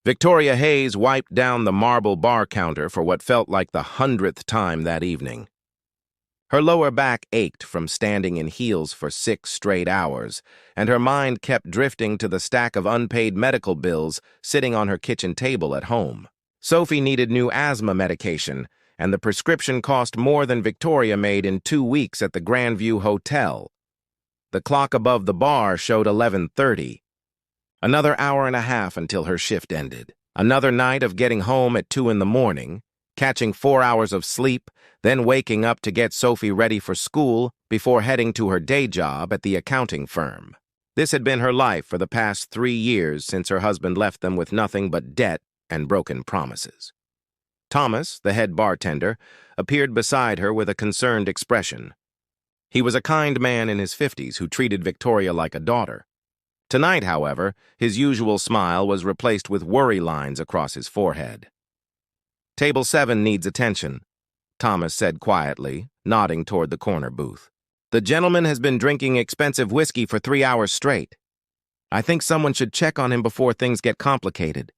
Victoria Hayes wiped down the marble bar counter for what felt like the 100th time that evening. Her lower back ached from standing in heels for 6 straight hours, and her mind kept drifting to the stack of unpaid medical bills sitting on her kitchen table at home. Sophie needed new asthma medication, and the prescription cost more than Victoria made in 2 weeks at the Grandview Hotel. The clock above the bar showed 11:30. Another hour and a half until her shift ended. Another night of getting home at 2 in the morning, catching 4 hours of sleep, then waking up to get Sophie ready for school before heading to her day job at the accounting firm. This had been her life for the past 3 years since her husband left them with nothing but debt and broken promises. Thomas, the head bartender, appeared beside her with a concerned expression. He was a kind man in his 50s who treated Victoria like a daughter. Tonight, however, his usual smile was replaced with worry lines across his forehead. "Table 7 needs attention," Thomas said quietly, nodding toward the corner booth. "The gentleman has been drinking expensive whiskey for 3 hours straight. I think someone should check on him before things get complicated."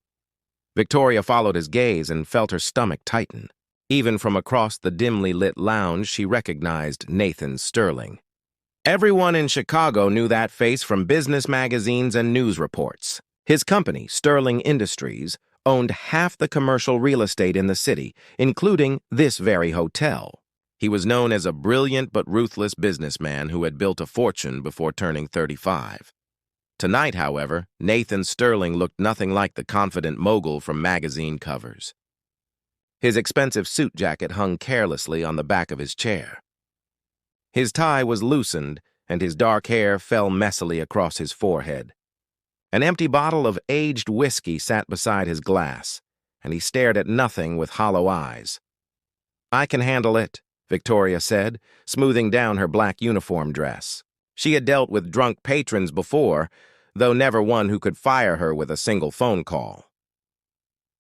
Victoria followed his gaze and felt her stomach tighten. Even from across the dimly lit lounge, she recognized Nathan Sterling. Everyone in Chicago knew that face from business magazines and news reports. His company, Sterling Industries, owned half the commercial real estate in the city, including this very hotel. He was known as a brilliant but ruthless businessman who had built a fortune before turning 35. Tonight, however, Nathan Sterling looked nothing like the confident mogul from magazine covers. His expensive suit jacket hung carelessly on the back of his chair. His tie was loosened, and his dark hair fell messily across his forehead. An empty bottle of aged whiskey sat beside his glass, and he stared at nothing with hollow eyes. "I can handle it," Victoria said, smoothing down her black uniform dress. She had dealt with drunk patrons before, though never one who could fire her with a single phone call.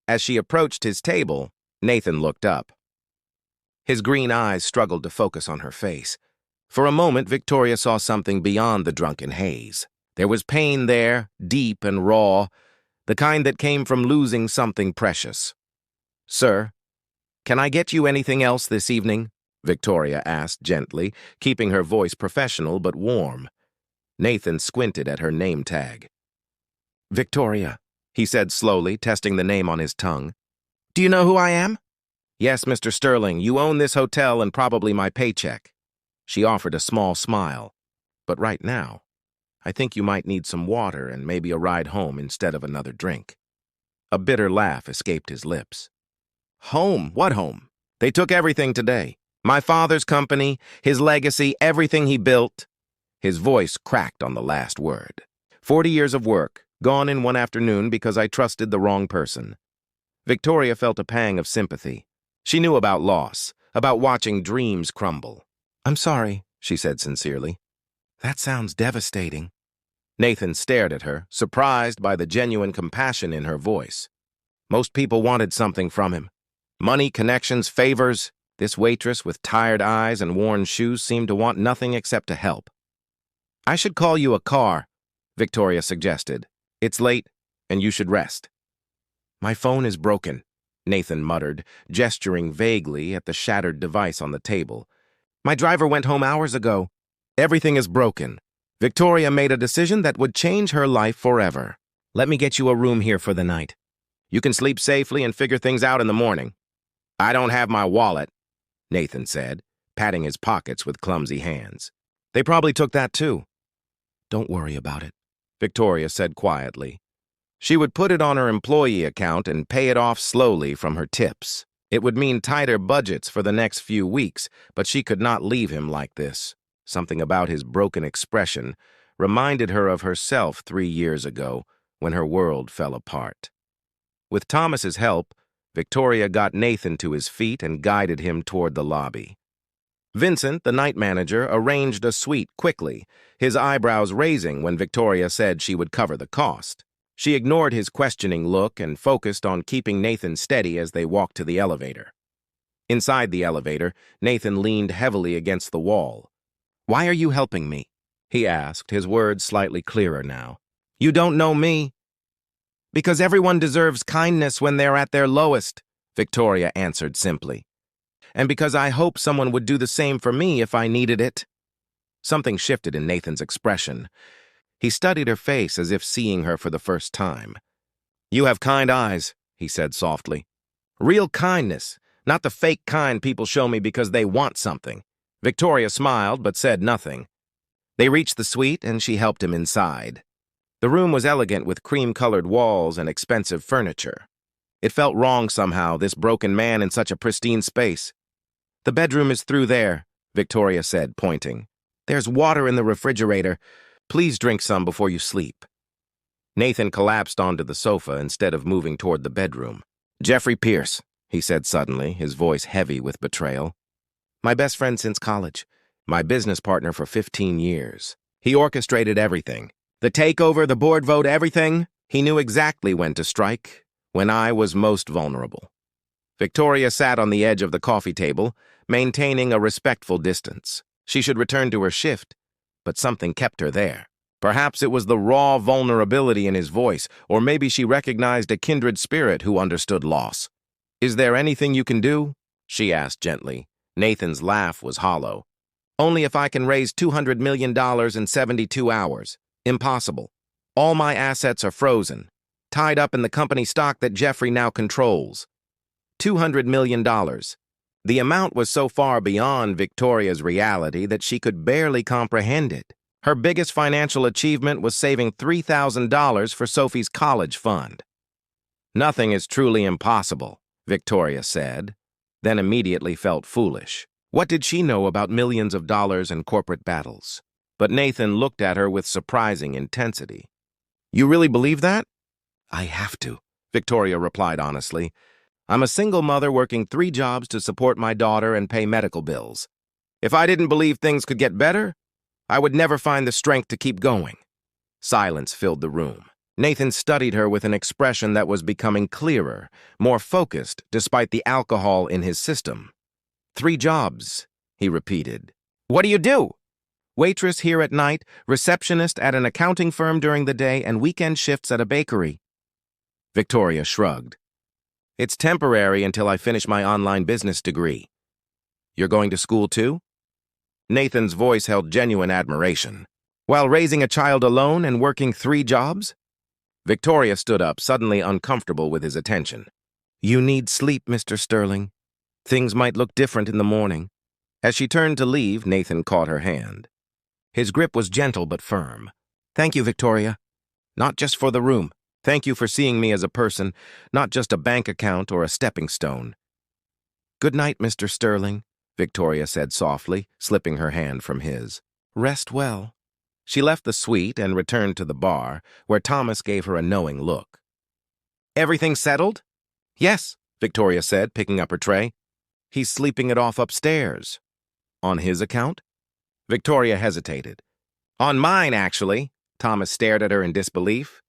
As she approached his table, Nathan looked up. His green eyes struggled to focus on her face. For a moment, Victoria saw something beyond the drunken haze. There was pain there, deep and raw, the kind that came from losing something precious. "Sir, can I get you anything else this evening?" Victoria asked gently, keeping her voice professional but warm. Nathan squinted at her name tag. "Victoria," he said slowly, testing the name on his tongue. "Do you know who I am?" "Yes, Mr. Sterling, you own this hotel and probably my paycheck." She offered a small smile. "But right now, I think you might need some water and maybe a ride home instead of another drink." A bitter laugh escaped his lips. "Home? What home? They took everything today. My father's company, his legacy, everything he built." His voice cracked on the last word. 40 years of work, gone in one afternoon because I trusted the wrong person." Victoria felt a pang of sympathy. She knew about loss, about watching dreams crumble. "I'm sorry," she said sincerely. "That sounds devastating." Nathan stared at her, surprised by the genuine compassion in her voice. Most people wanted something from him. Money, connections, favors. This waitress with tired eyes and worn shoes seemed to want nothing except to help. "I should call you a car," Victoria suggested. "It's late, and you should rest." "My phone is broken," Nathan muttered, gesturing vaguely at the shattered device on the table. "My driver went home hours ago." "Everything is broken." Victoria made a decision that would change her life forever. "Let me get you a room here for the night. You can sleep safely and figure things out in the morning." "I don't have my wallet," Nathan said, patting his pockets with clumsy hands. "They probably took that too." "Don't worry about it," Victoria said quietly. She would put it on her employee account and pay it off slowly from her tips. It would mean tighter budgets for the next few weeks, but she could not leave him like this. Something about his broken expression reminded her of herself 3 years ago when her world fell apart. With Thomas's help, Victoria got Nathan to his feet and guided him toward the lobby. Vincent, the night manager, arranged a suite quickly, his eyebrows raising when Victoria said she would cover the cost. She ignored his questioning look and focused on keeping Nathan steady as they walked to the elevator. Inside the elevator, Nathan leaned heavily against the wall. "Why are you helping me?" he asked, his words slightly clearer now. "You don't know me." Because everyone deserves kindness when they're at their lowest, Victoria answered simply. And because I hope someone would do the same for me if I needed it. Something shifted in Nathan's expression. He studied her face as if seeing her for the first time. You have kind eyes, he said softly. Real kindness, not the fake kind people show me because they want something. Victoria smiled but said nothing. They reached the suite and she helped him inside. The room was elegant with cream-colored walls and expensive furniture. It felt wrong somehow, this broken man in such a pristine space. The bedroom is through there, Victoria said, pointing. There's water in the refrigerator. Please drink some before you sleep. Nathan collapsed onto the sofa instead of moving toward the bedroom. Jeffrey Pierce, he said suddenly, his voice heavy with betrayal. My best friend since college. My business partner for 15 years. He orchestrated everything. The takeover, the board vote, everything. He knew exactly when to strike, when I was most vulnerable. Victoria sat on the edge of the coffee table, maintaining a respectful distance. She should return to her shift, but something kept her there. Perhaps it was the raw vulnerability in his voice, or maybe she recognized a kindred spirit who understood loss. Is there anything you can do? She asked gently. Nathan's laugh was hollow. Only if I can raise $200 million in 72 hours. Impossible. All my assets are frozen, tied up in the company stock that Jeffrey now controls. $200 million. The amount was so far beyond Victoria's reality that she could barely comprehend it. Her biggest financial achievement was saving $3,000 for Sophie's college fund. Nothing is truly impossible, Victoria said, then immediately felt foolish. What did she know about millions of dollars and corporate battles? But Nathan looked at her with surprising intensity. You really believe that? I have to, Victoria replied honestly. I'm a single mother working 3 jobs to support my daughter and pay medical bills. If I didn't believe things could get better, I would never find the strength to keep going. Silence filled the room. Nathan studied her with an expression that was becoming clearer, more focused despite the alcohol in his system. 3 jobs, he repeated. What do you do? Waitress here at night, receptionist at an accounting firm during the day, and weekend shifts at a bakery. Victoria shrugged. It's temporary until I finish my online business degree. You're going to school too? Nathan's voice held genuine admiration. While raising a child alone and working 3 jobs? Victoria stood up, suddenly uncomfortable with his attention. You need sleep, Mr. Sterling. Things might look different in the morning. As she turned to leave, Nathan caught her hand. His grip was gentle but firm. Thank you, Victoria. Not just for the room. Thank you for seeing me as a person, not just a bank account or a stepping stone. Good night, Mr. Sterling, Victoria said softly, slipping her hand from his. Rest well. She left the suite and returned to the bar, where Thomas gave her a knowing look. Everything settled? Yes, Victoria said, picking up her tray. He's sleeping it off upstairs. On his account? Victoria hesitated. On mine, actually. Thomas stared at her in disbelief.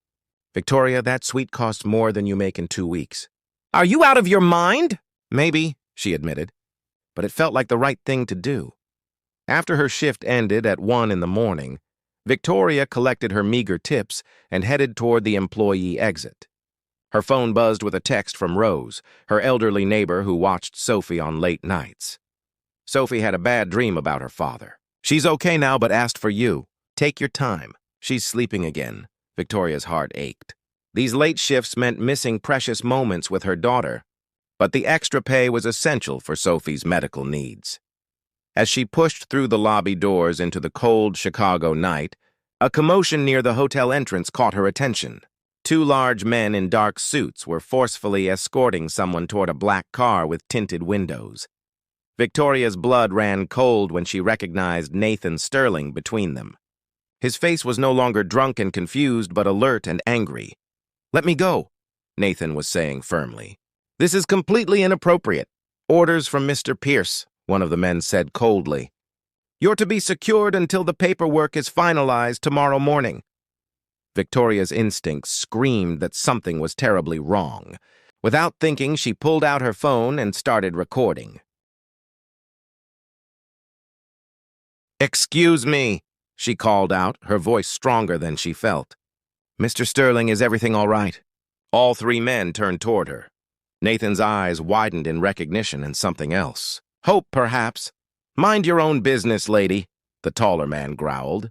Victoria, that suite costs more than you make in 2 weeks. Are you out of your mind? Maybe, she admitted. But it felt like the right thing to do. After her shift ended at 1 in the morning, Victoria collected her meager tips and headed toward the employee exit. Her phone buzzed with a text from Rose, her elderly neighbor who watched Sophie on late nights. Sophie had a bad dream about her father. She's okay now, but asked for you. Take your time. She's sleeping again. Victoria's heart ached. These late shifts meant missing precious moments with her daughter, but the extra pay was essential for Sophie's medical needs. As she pushed through the lobby doors into the cold Chicago night, a commotion near the hotel entrance caught her attention. 2 large men in dark suits were forcefully escorting someone toward a black car with tinted windows. Victoria's blood ran cold when she recognized Nathan Sterling between them. His face was no longer drunk and confused, but alert and angry. Let me go, Nathan was saying firmly. This is completely inappropriate. Orders from Mr. Pierce, one of the men said coldly. You're to be secured until the paperwork is finalized tomorrow morning. Victoria's instincts screamed that something was terribly wrong. Without thinking, she pulled out her phone and started recording. Excuse me, she called out, her voice stronger than she felt. Mr. Sterling, is everything all right? All three men turned toward her. Nathan's eyes widened in recognition and something else. Hope, perhaps. Mind your own business, lady, the taller man growled.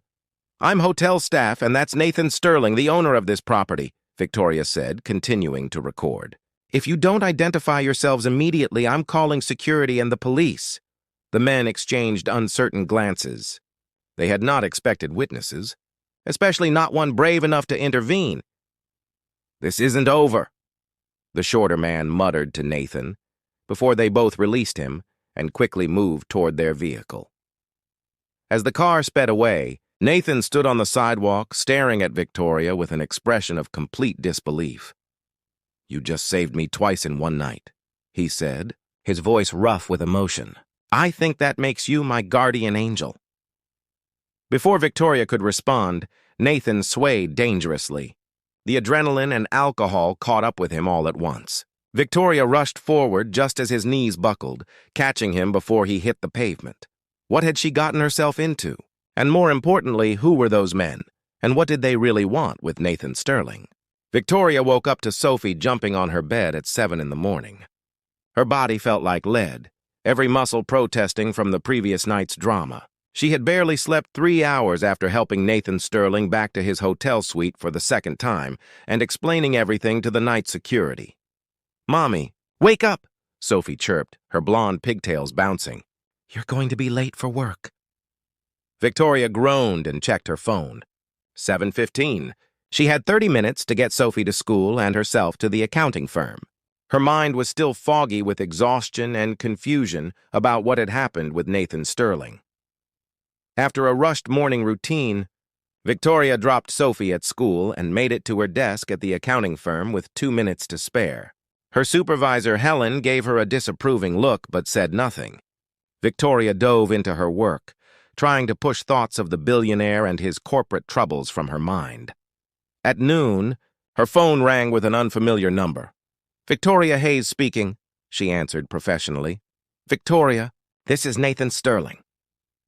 I'm hotel staff, and that's Nathan Sterling, the owner of this property, Victoria said, continuing to record. If you don't identify yourselves immediately, I'm calling security and the police. The men exchanged uncertain glances. They had not expected witnesses, especially not one brave enough to intervene. This isn't over, the shorter man muttered to Nathan, before they both released him and quickly moved toward their vehicle. As the car sped away, Nathan stood on the sidewalk, staring at Victoria with an expression of complete disbelief. You just saved me twice in one night, he said, his voice rough with emotion. I think that makes you my guardian angel. Before Victoria could respond, Nathan swayed dangerously. The adrenaline and alcohol caught up with him all at once. Victoria rushed forward just as his knees buckled, catching him before he hit the pavement. What had she gotten herself into? And more importantly, who were those men? And what did they really want with Nathan Sterling? Victoria woke up to Sophie jumping on her bed at 7 in the morning. Her body felt like lead, every muscle protesting from the previous night's drama. She had barely slept 3 hours after helping Nathan Sterling back to his hotel suite for the second time and explaining everything to the night security. Mommy, wake up, Sophie chirped, her blonde pigtails bouncing. You're going to be late for work. Victoria groaned and checked her phone. 7:15. She had 30 minutes to get Sophie to school and herself to the accounting firm. Her mind was still foggy with exhaustion and confusion about what had happened with Nathan Sterling. After a rushed morning routine, Victoria dropped Sophie at school and made it to her desk at the accounting firm with 2 minutes to spare. Her supervisor, Helen, gave her a disapproving look but said nothing. Victoria dove into her work, trying to push thoughts of the billionaire and his corporate troubles from her mind. At noon, her phone rang with an unfamiliar number. Victoria Hayes speaking, she answered professionally. Victoria, this is Nathan Sterling.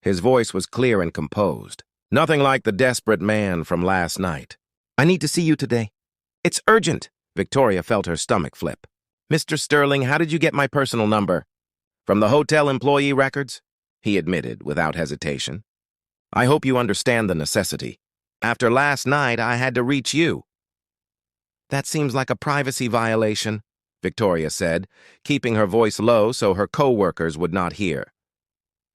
His voice was clear and composed, nothing like the desperate man from last night. I need to see you today. It's urgent. Victoria felt her stomach flip. Mr. Sterling, how did you get my personal number? From the hotel employee records, he admitted without hesitation. I hope you understand the necessity. After last night, I had to reach you. That seems like a privacy violation, Victoria said, keeping her voice low so her co-workers would not hear.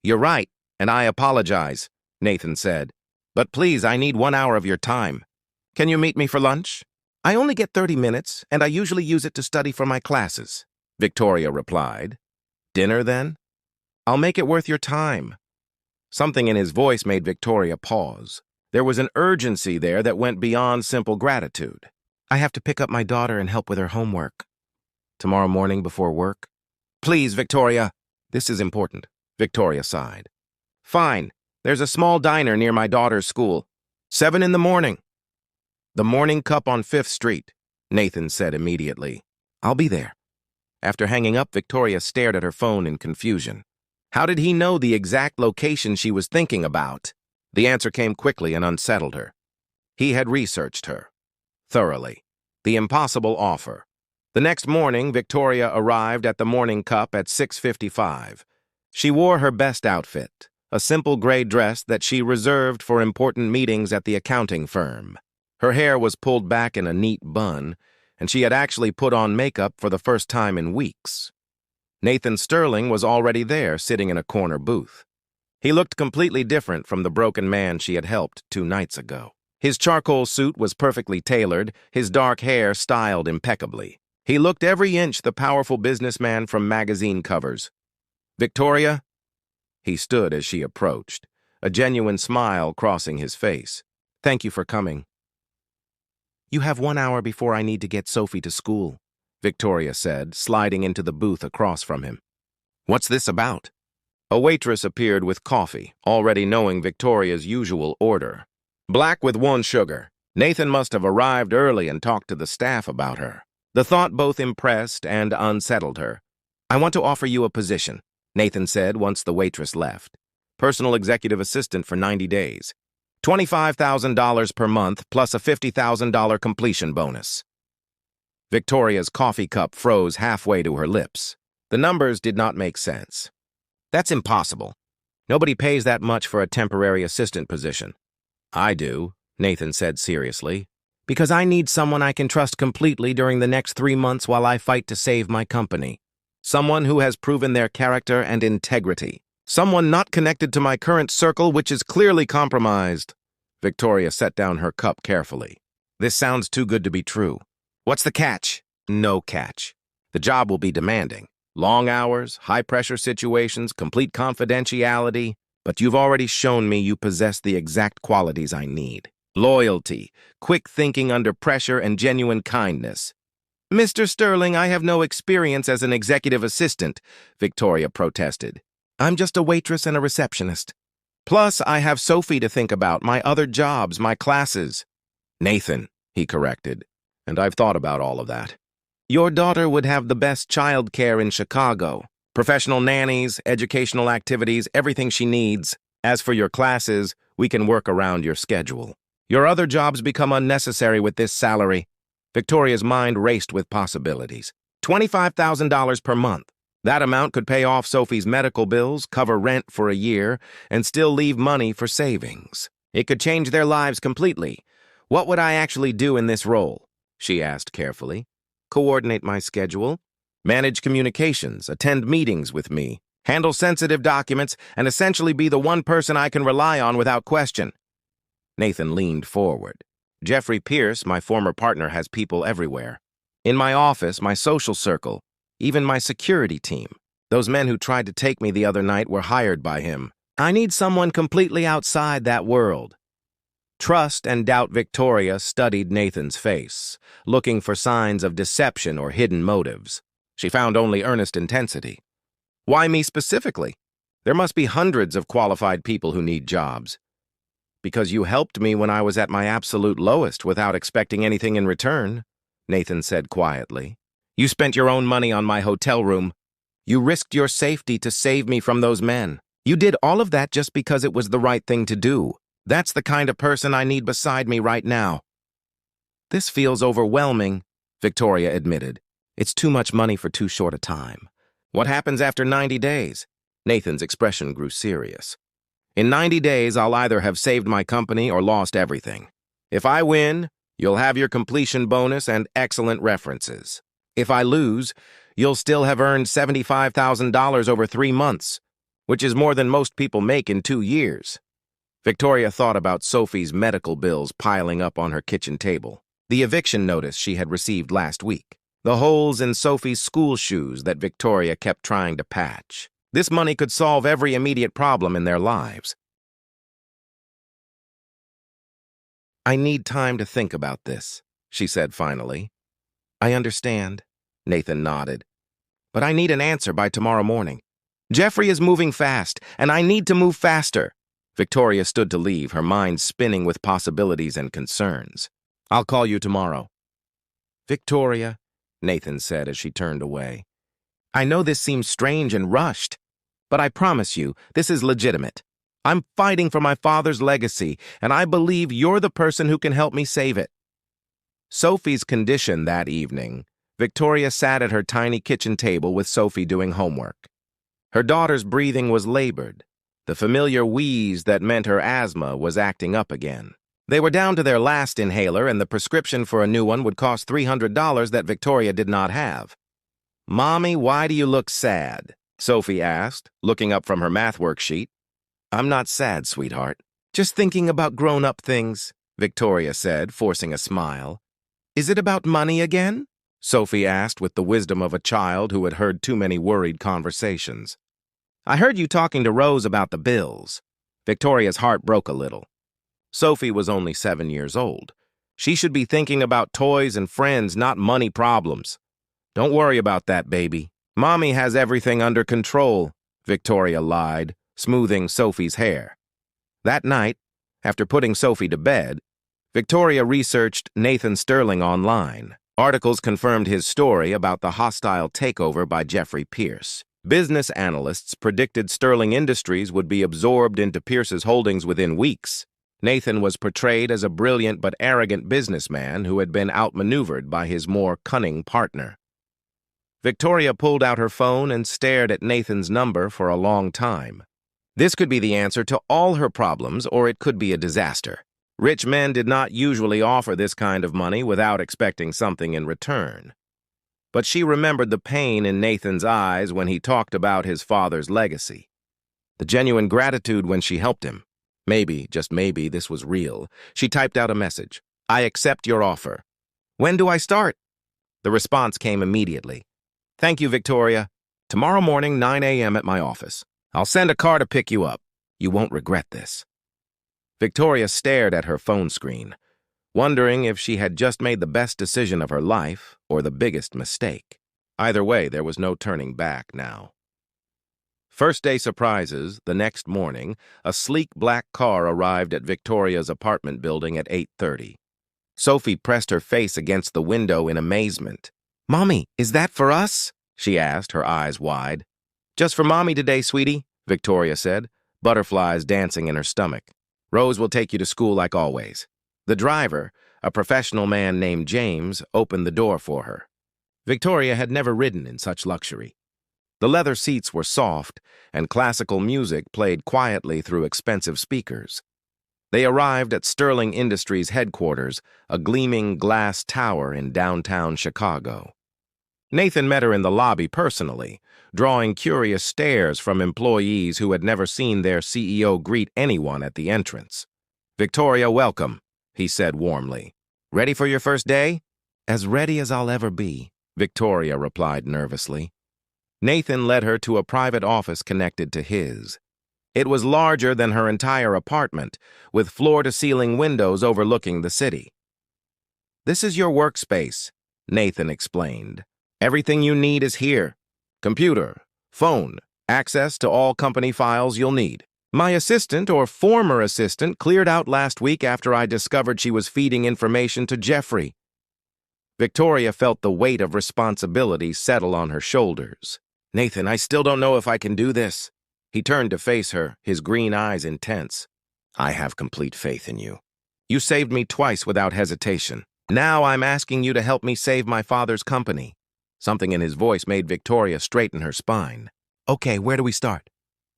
You're right, and I apologize, Nathan said. But please, I need 1 hour of your time. Can you meet me for lunch? I only get 30 minutes, and I usually use it to study for my classes, Victoria replied. Dinner, then? I'll make it worth your time. Something in his voice made Victoria pause. There was an urgency there that went beyond simple gratitude. I have to pick up my daughter and help with her homework. Tomorrow morning before work? Please, Victoria. This is important, Victoria sighed. Fine. There's a small diner near my daughter's school. 7 in the morning. The Morning Cup on 5th Street, Nathan said immediately. I'll be there. After hanging up, Victoria stared at her phone in confusion. How did he know the exact location she was thinking about? The answer came quickly and unsettled her. He had researched her. Thoroughly. The impossible offer. The next morning, Victoria arrived at the Morning Cup at 6:55. She wore her best outfit, a simple gray dress that she reserved for important meetings at the accounting firm. Her hair was pulled back in a neat bun, and she had actually put on makeup for the first time in weeks. Nathan Sterling was already there, sitting in a corner booth. He looked completely different from the broken man she had helped 2 nights ago. His charcoal suit was perfectly tailored, his dark hair styled impeccably. He looked every inch the powerful businessman from magazine covers. Victoria? He stood as she approached, a genuine smile crossing his face. Thank you for coming. You have 1 hour before I need to get Sophie to school, Victoria said, sliding into the booth across from him. What's this about? A waitress appeared with coffee, already knowing Victoria's usual order. Black with 1 sugar. Nathan must have arrived early and talked to the staff about her. The thought both impressed and unsettled her. I want to offer you a position, Nathan said once the waitress left. Personal executive assistant for 90 days. $25,000 per month plus a $50,000 completion bonus. Victoria's coffee cup froze halfway to her lips. The numbers did not make sense. That's impossible. Nobody pays that much for a temporary assistant position. I do, Nathan said seriously, because I need someone I can trust completely during the next 3 months while I fight to save my company. Someone who has proven their character and integrity. Someone not connected to my current circle, which is clearly compromised. Victoria set down her cup carefully. This sounds too good to be true. What's the catch? No catch. The job will be demanding. Long hours, high-pressure situations, complete confidentiality, but you've already shown me you possess the exact qualities I need. Loyalty, quick thinking under pressure, and genuine kindness. Mr. Sterling, I have no experience as an executive assistant, Victoria protested. I'm just a waitress and a receptionist. Plus, I have Sophie to think about, my other jobs, my classes. Nathan, he corrected, and I've thought about all of that. Your daughter would have the best child care in Chicago. Professional nannies, educational activities, everything she needs. As for your classes, we can work around your schedule. Your other jobs become unnecessary with this salary. Victoria's mind raced with possibilities. $25,000 per month. That amount could pay off Sophie's medical bills, cover rent for a year, and still leave money for savings. It could change their lives completely. What would I actually do in this role? She asked carefully. Coordinate my schedule, manage communications, attend meetings with me, handle sensitive documents, and essentially be the one person I can rely on without question. Nathan leaned forward. Jeffrey Pierce, my former partner, has people everywhere. In my office, my social circle, even my security team. Those men who tried to take me the other night were hired by him. I need someone completely outside that world. Trust and doubt Victoria studied Nathan's face, looking for signs of deception or hidden motives. She found only earnest intensity. Why me specifically? There must be hundreds of qualified people who need jobs. Because you helped me when I was at my absolute lowest without expecting anything in return, Nathan said quietly. You spent your own money on my hotel room. You risked your safety to save me from those men. You did all of that just because it was the right thing to do. That's the kind of person I need beside me right now. This feels overwhelming, Victoria admitted. It's too much money for too short a time. What happens after 90 days? Nathan's expression grew serious. In 90 days, I'll either have saved my company or lost everything. If I win, you'll have your completion bonus and excellent references. If I lose, you'll still have earned $75,000 over 3 months, which is more than most people make in 2 years. Victoria thought about Sophie's medical bills piling up on her kitchen table, the eviction notice she had received last week, the holes in Sophie's school shoes that Victoria kept trying to patch. This money could solve every immediate problem in their lives. I need time to think about this, she said finally. I understand, Nathan nodded. But I need an answer by tomorrow morning. Jeffrey is moving fast, and I need to move faster. Victoria stood to leave, her mind spinning with possibilities and concerns. I'll call you tomorrow. Victoria, Nathan said as she turned away. I know this seems strange and rushed, but I promise you, this is legitimate. I'm fighting for my father's legacy, and I believe you're the person who can help me save it. Sophie's condition that evening, Victoria sat at her tiny kitchen table with Sophie doing homework. Her daughter's breathing was labored. The familiar wheeze that meant her asthma was acting up again. They were down to their last inhaler, and the prescription for a new one would cost $300 that Victoria did not have. Mommy, why do you look sad? Sophie asked, looking up from her math worksheet. I'm not sad, sweetheart. Just thinking about grown-up things, Victoria said, forcing a smile. Is it about money again? Sophie asked with the wisdom of a child who had heard too many worried conversations. I heard you talking to Rose about the bills. Victoria's heart broke a little. Sophie was only 7 years old. She should be thinking about toys and friends, not money problems. Don't worry about that, baby. Mommy has everything under control, Victoria lied, smoothing Sophie's hair. That night, after putting Sophie to bed, Victoria researched Nathan Sterling online. Articles confirmed his story about the hostile takeover by Jeffrey Pierce. Business analysts predicted Sterling Industries would be absorbed into Pierce's holdings within weeks. Nathan was portrayed as a brilliant but arrogant businessman who had been outmaneuvered by his more cunning partner. Victoria pulled out her phone and stared at Nathan's number for a long time. This could be the answer to all her problems, or it could be a disaster. Rich men did not usually offer this kind of money without expecting something in return. But she remembered the pain in Nathan's eyes when he talked about his father's legacy. The genuine gratitude when she helped him. Maybe, just maybe, this was real. She typed out a message. "I accept your offer. When do I start?" The response came immediately. "Thank you, Victoria. Tomorrow morning, 9 a.m. at my office. I'll send a car to pick you up. You won't regret this." Victoria stared at her phone screen, wondering if she had just made the best decision of her life or the biggest mistake. Either way, there was no turning back now. First day surprises, the next morning, a sleek black car arrived at Victoria's apartment building at 8:30. Sophie pressed her face against the window in amazement. "Mommy, is that for us?" she asked, her eyes wide. "Just for Mommy today, sweetie," Victoria said, butterflies dancing in her stomach. "Rose will take you to school like always." The driver, a professional man named James, opened the door for her. Victoria had never ridden in such luxury. The leather seats were soft, and classical music played quietly through expensive speakers. They arrived at Sterling Industries headquarters, a gleaming glass tower in downtown Chicago. Nathan met her in the lobby personally, drawing curious stares from employees who had never seen their CEO greet anyone at the entrance. "Victoria, welcome," he said warmly. "Ready for your first day?" "As ready as I'll ever be," Victoria replied nervously. Nathan led her to a private office connected to his. It was larger than her entire apartment, with floor-to-ceiling windows overlooking the city. "This is your workspace," Nathan explained. "Everything you need is here. Computer, phone, access to all company files you'll need. My assistant, or former assistant, cleared out last week after I discovered she was feeding information to Jeffrey." Victoria felt the weight of responsibility settle on her shoulders. "Nathan, I still don't know if I can do this." He turned to face her, his green eyes intense. "I have complete faith in you. You saved me twice without hesitation. Now I'm asking you to help me save my father's company." Something in his voice made Victoria straighten her spine. "Okay, where do we start?"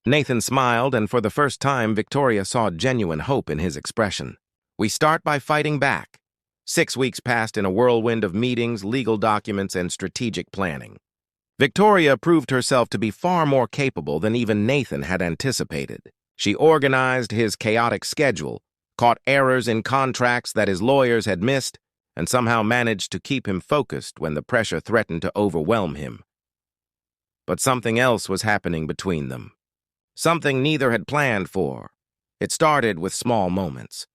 Nathan smiled, and for the first time, Victoria saw genuine hope in his expression. "We start by fighting back." 6 weeks passed in a whirlwind of meetings, legal documents, and strategic planning. Victoria proved herself to be far more capable than even Nathan had anticipated. She organized his chaotic schedule, caught errors in contracts that his lawyers had missed, and somehow managed to keep him focused when the pressure threatened to overwhelm him. But something else was happening between them. Something neither had planned for. It started with small moments.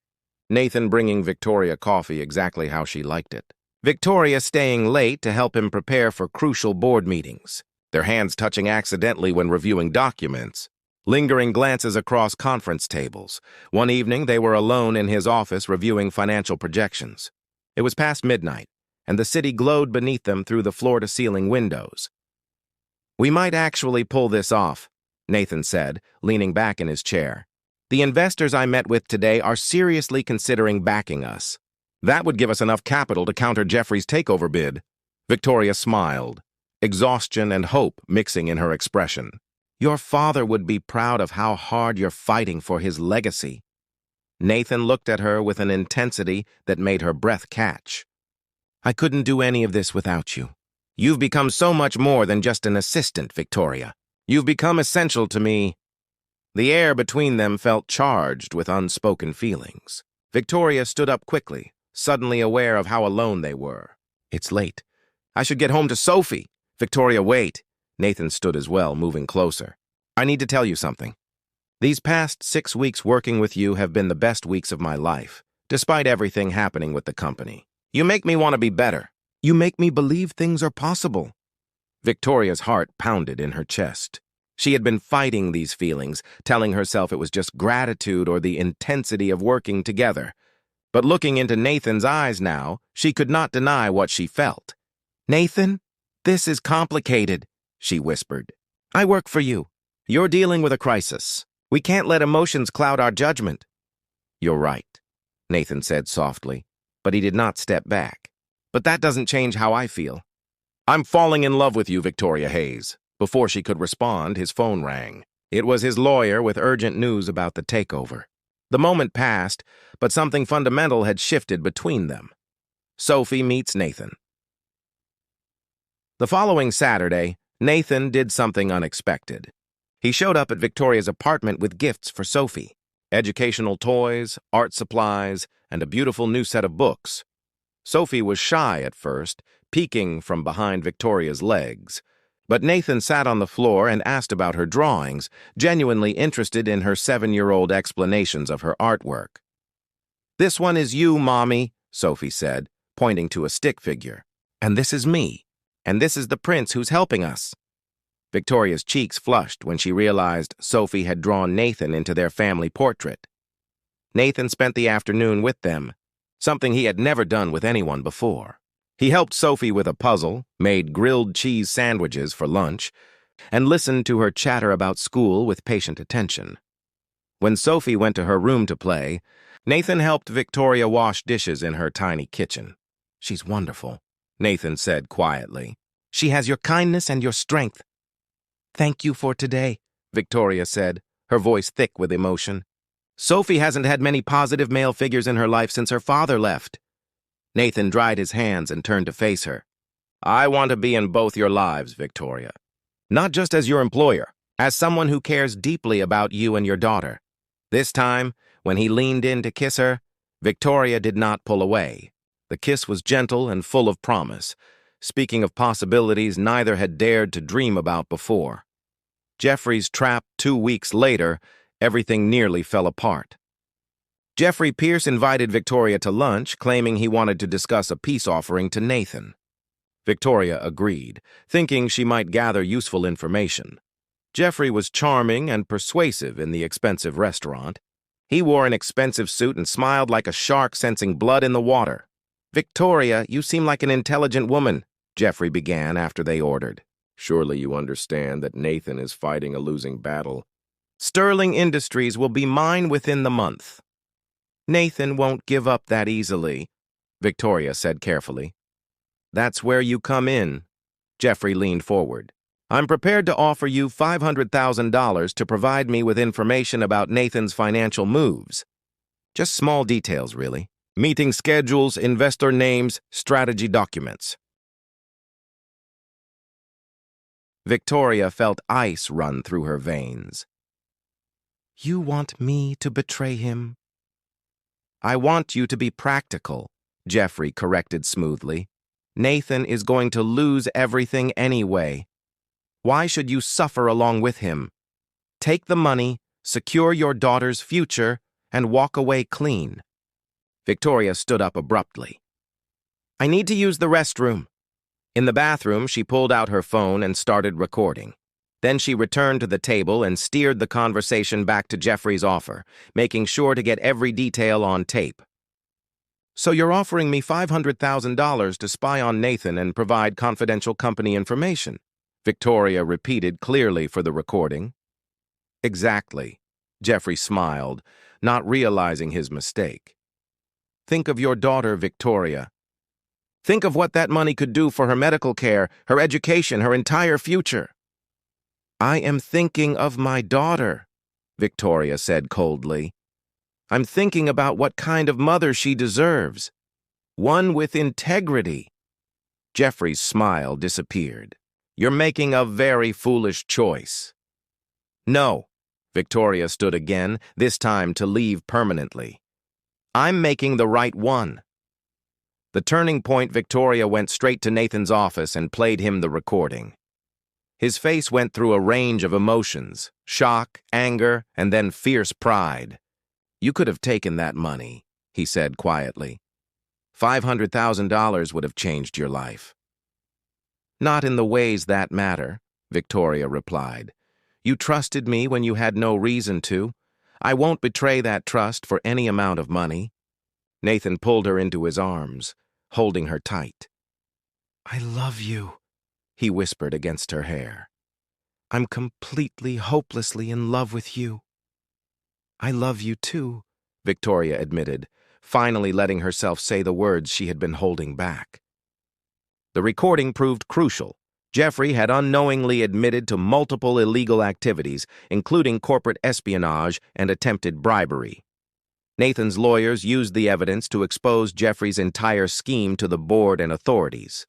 Nathan bringing Victoria coffee exactly how she liked it. Victoria staying late to help him prepare for crucial board meetings, their hands touching accidentally when reviewing documents, lingering glances across conference tables. One evening, they were alone in his office reviewing financial projections. It was past midnight, and the city glowed beneath them through the floor-to-ceiling windows. "We might actually pull this off," Nathan said, leaning back in his chair. "The investors I met with today are seriously considering backing us. That would give us enough capital to counter Jeffrey's takeover bid." Victoria smiled, exhaustion and hope mixing in her expression. "Your father would be proud of how hard you're fighting for his legacy." Nathan looked at her with an intensity that made her breath catch. "I couldn't do any of this without you. You've become so much more than just an assistant, Victoria. You've become essential to me." The air between them felt charged with unspoken feelings. Victoria stood up quickly, suddenly aware of how alone they were. "It's late. I should get home to Sophie." "Victoria, wait." Nathan stood as well, moving closer. "I need to tell you something. These past 6 weeks working with you have been the best weeks of my life, despite everything happening with the company. You make me want to be better. You make me believe things are possible." Victoria's heart pounded in her chest. She had been fighting these feelings, telling herself it was just gratitude or the intensity of working together. But looking into Nathan's eyes now, she could not deny what she felt. "Nathan, this is complicated," she whispered. "I work for you. You're dealing with a crisis. We can't let emotions cloud our judgment." You're right, Nathan said softly, but he did not step back. But that doesn't change how I feel. I'm falling in love with you, Victoria Hayes. Before she could respond, his phone rang. It was his lawyer with urgent news about the takeover. The moment passed, but something fundamental had shifted between them. Sophie meets Nathan. The following Saturday, Nathan did something unexpected. He showed up at Victoria's apartment with gifts for Sophie: educational toys, art supplies, and a beautiful new set of books. Sophie was shy at first, peeking from behind Victoria's legs. But Nathan sat on the floor and asked about her drawings, genuinely interested in her 7-year-old explanations of her artwork. "This one is you, Mommy," Sophie said, pointing to a stick figure. "And this is me. And this is the prince who's helping us." Victoria's cheeks flushed when she realized Sophie had drawn Nathan into their family portrait. Nathan spent the afternoon with them, something he had never done with anyone before. He helped Sophie with a puzzle, made grilled cheese sandwiches for lunch, and listened to her chatter about school with patient attention. When Sophie went to her room to play, Nathan helped Victoria wash dishes in her tiny kitchen. "She's wonderful," Nathan said quietly. "She has your kindness and your strength." "Thank you for today," Victoria said, her voice thick with emotion. "Sophie hasn't had many positive male figures in her life since her father left." Nathan dried his hands and turned to face her. "I want to be in both your lives, Victoria. Not just as your employer, as someone who cares deeply about you and your daughter." This time, when he leaned in to kiss her, Victoria did not pull away. The kiss was gentle and full of promise, speaking of possibilities neither had dared to dream about before. Jeffrey's trap 2 weeks later, everything nearly fell apart. Jeffrey Pierce invited Victoria to lunch, claiming he wanted to discuss a peace offering to Nathan. Victoria agreed, thinking she might gather useful information. Jeffrey was charming and persuasive in the expensive restaurant. He wore an expensive suit and smiled like a shark sensing blood in the water. "Victoria, you seem like an intelligent woman," Jeffrey began after they ordered. "Surely you understand that Nathan is fighting a losing battle." "Sterling Industries will be mine within the month." "Nathan won't give up that easily," Victoria said carefully. "That's where you come in." Jeffrey leaned forward. "I'm prepared to offer you $500,000 to provide me with information about Nathan's financial moves. Just small details, really. Meeting schedules, investor names, strategy documents." Victoria felt ice run through her veins. "You want me to betray him?" "I want you to be practical," Jeffrey corrected smoothly. "Nathan is going to lose everything anyway. Why should you suffer along with him? Take the money, secure your daughter's future, and walk away clean." Victoria stood up abruptly. "I need to use the restroom." In the bathroom, she pulled out her phone and started recording. Then she returned to the table and steered the conversation back to Jeffrey's offer, making sure to get every detail on tape. "So you're offering me $500,000 to spy on Nathan and provide confidential company information?" Victoria repeated clearly for the recording. "Exactly," Jeffrey smiled, not realizing his mistake. "Think of your daughter, Victoria. Think of what that money could do for her medical care, her education, her entire future." "I am thinking of my daughter," Victoria said coldly. "I'm thinking about what kind of mother she deserves. One with integrity." Jeffrey's smile disappeared. "You're making a very foolish choice." "No," Victoria stood again, this time to leave permanently. "I'm making the right one." The turning point, Victoria went straight to Nathan's office and played him the recording. His face went through a range of emotions: shock, anger, and then fierce pride. "You could have taken that money," he said quietly. $500,000 would have changed your life." "Not in the ways that matter," Victoria replied. "You trusted me when you had no reason to. I won't betray that trust for any amount of money." Nathan pulled her into his arms, holding her tight. "I love you," he whispered against her hair. "I'm completely, hopelessly in love with you." "I love you too," Victoria admitted, finally letting herself say the words she had been holding back. The recording proved crucial. Jeffrey had unknowingly admitted to multiple illegal activities, including corporate espionage and attempted bribery. Nathan's lawyers used the evidence to expose Jeffrey's entire scheme to the board and authorities.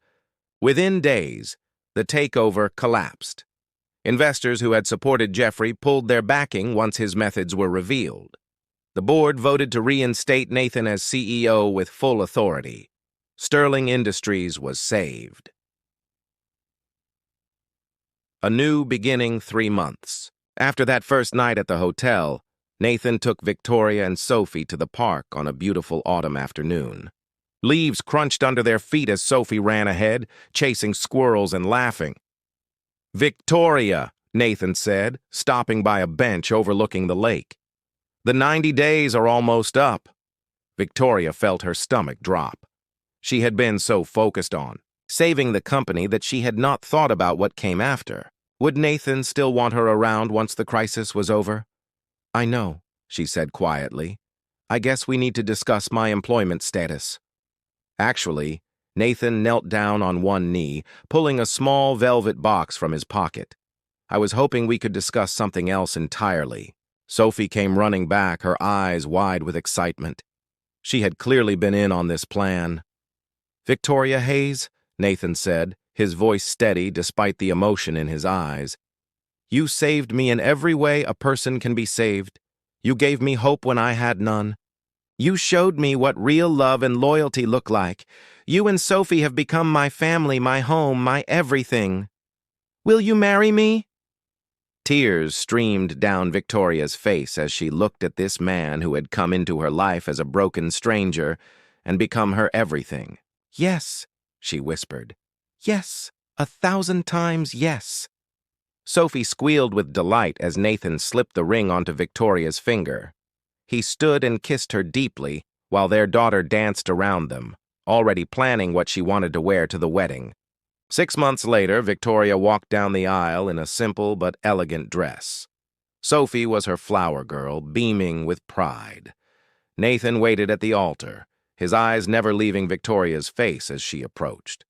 Within days, the takeover collapsed. Investors who had supported Jeffrey pulled their backing once his methods were revealed. The board voted to reinstate Nathan as CEO with full authority. Sterling Industries was saved. A new beginning 3 months. After that first night at the hotel, Nathan took Victoria and Sophie to the park on a beautiful autumn afternoon. Leaves crunched under their feet as Sophie ran ahead, chasing squirrels and laughing. "Victoria," Nathan said, stopping by a bench overlooking the lake. "The 90 days are almost up." Victoria felt her stomach drop. She had been so focused on saving the company that she had not thought about what came after. Would Nathan still want her around once the crisis was over? "I know," she said quietly. "I guess we need to discuss my employment status." Actually, Nathan knelt down on one knee, pulling a small velvet box from his pocket. "I was hoping we could discuss something else entirely." Sophie came running back, her eyes wide with excitement. She had clearly been in on this plan. "Victoria Hayes," Nathan said, his voice steady despite the emotion in his eyes. "You saved me in every way a person can be saved. You gave me hope when I had none. You showed me what real love and loyalty look like. You and Sophie have become my family, my home, my everything. Will you marry me?" Tears streamed down Victoria's face as she looked at this man who had come into her life as a broken stranger and become her everything. "Yes," she whispered. "Yes, 1,000 times yes." Sophie squealed with delight as Nathan slipped the ring onto Victoria's finger. He stood and kissed her deeply while their daughter danced around them, already planning what she wanted to wear to the wedding. 6 months later, Victoria walked down the aisle in a simple but elegant dress. Sophie was her flower girl, beaming with pride. Nathan waited at the altar, his eyes never leaving Victoria's face as she approached.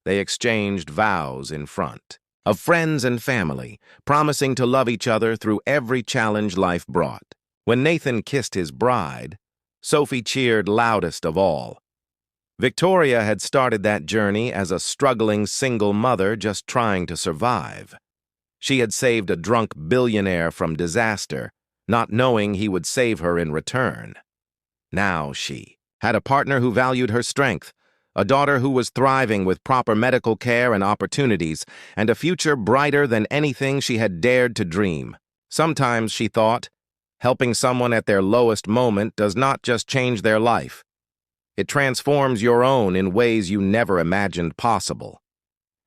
They exchanged vows in front of friends and family, promising to love each other through every challenge life brought. When Nathan kissed his bride, Sophie cheered loudest of all. Victoria had started that journey as a struggling single mother just trying to survive. She had saved a drunk billionaire from disaster, not knowing he would save her in return. Now she had a partner who valued her strength, a daughter who was thriving with proper medical care and opportunities, and a future brighter than anything she had dared to dream. Sometimes, she thought, helping someone at their lowest moment does not just change their life. It transforms your own in ways you never imagined possible.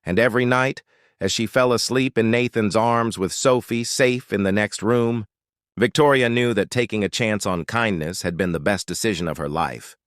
And every night, as she fell asleep in Nathan's arms with Sophie safe in the next room, Victoria knew that taking a chance on kindness had been the best decision of her life.